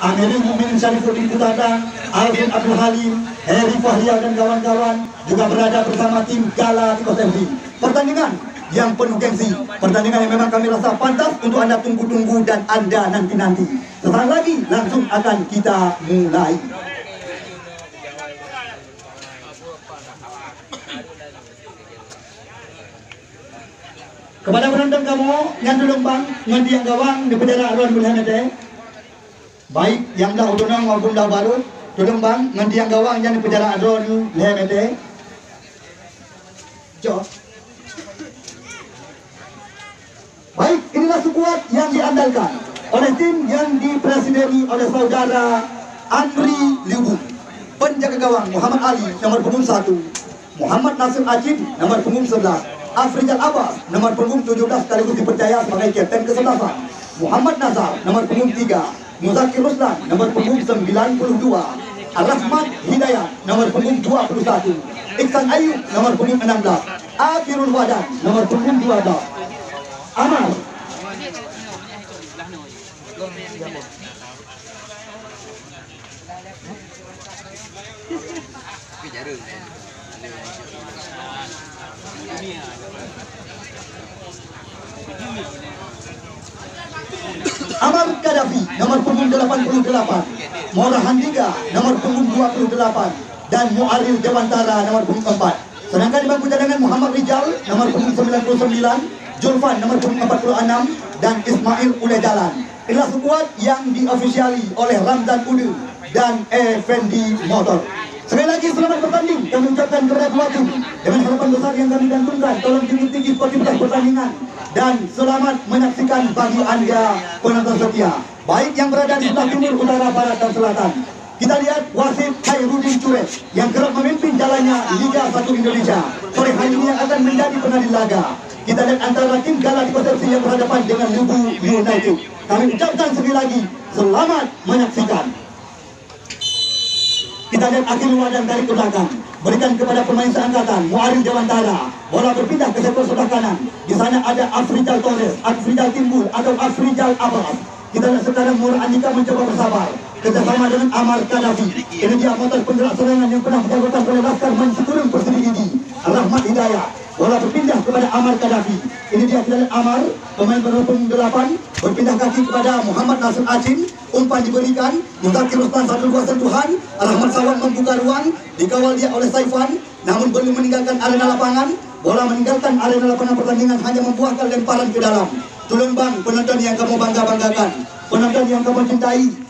Amirul Mukminin Syarifuddin Qutadah, Alvin Abdul Halim, Heri Fahrial dan kawan-kawan juga berada bersama tim Gala Tikos FC. Pertandingan yang penuh gengsi, pertandingan yang memang kami rasa pantas untuk Anda tunggu-tunggu dan Anda nanti-nanti. Sesaat lagi langsung akan kita mulai. Kepada penonton kamu yang tolong bang, nganti yang gawang di penjara Arwan Bulhamete, baik yang dah otonom maupun dah baru, tolong bang, nganti yang gawang yang di penjara Arwan Bulhamete. Jom. Baik, inilah skuad yang diandalkan oleh tim yang dipresideni oleh saudara Andri Liubung. Penjaga gawang Muhammad Ali nomor punggung 1, Muhammad Nasir Ajib nomor punggung 11, Afrizal Abbas nomor punggung 17 sekaligus dipercaya sebagai kapten ke-11, Muhammad Nazar nomor punggung 3, Muzakir Ruslan nomor punggung 92, Al-Rahmat Hidayat nomor punggung 21, Iksan Ayub nomor punggung 16, Akhirul Wadan nomor punggung 12, Amar Amar Gaddafi nomor punggung 88, Mora Handiga nomor punggung 28 dan Muaril Dewantara nomor punggung 4. Sedangkan di bangku cadangan Muhammad Rijal nomor punggung 99, Julfan nomor punggung 46 dan Ismail Ulejalan. Inilah skuad yang diofisiali oleh Ramzan Udu dan Effendi Motor. Sekali lagi selamat bertanding kami ucapkan kepada dua tim dengan harapan besar yang kami gantungkan. Tolong tinggi sportivitas pertandingan dan selamat menyaksikan bagi Anda penonton setia, baik yang berada di sebelah timur, utara, barat dan selatan. Kita lihat wasit Khairuddin Cure yang kerap memimpin jalannya Liga 1 Indonesia. Sore hari ini yang akan menjadi pengadil laga. Kita lihat antara tim Gala Tikos FC yang berhadapan dengan Lubu United. Kami ucapkan sekali lagi selamat menyaksikan. Kita lihat Akhirul Wadan dari belakang, berikan kepada pemain seangkatan Muaril Dewantara. Bola berpindah ke sektor sebelah kanan. Di sana ada Afrizal Torres, Afrizal Timbul atau Afrizal Abbas. Kita lihat sekarang Mura Andika mencoba bersabar kerjasama dengan Amar Gaddafi. Ini dia motor penggerak serangan yang pernah menjagokan oleh Laskar Mansukurun Persidi Gigi, Rahmat Hidayat. Bola berpindah kepada Amar Gaddafi. Ini dia kita lihat Amar, pemain berpunggung 8, berpindah kaki kepada Muhammad Nasir Ajin. Umpan diberikan, Muzakir Ruslan 1-2 sentuhan, Rahmat Sawang membuka ruang, dikawal dia oleh Saifan, namun belum meninggalkan arena lapangan. Bola meninggalkan arena lapangan pertandingan hanya membuahkan lemparan ke dalam. Tolong bang, penonton yang kamu bangga-banggakan, penonton yang kamu cintai.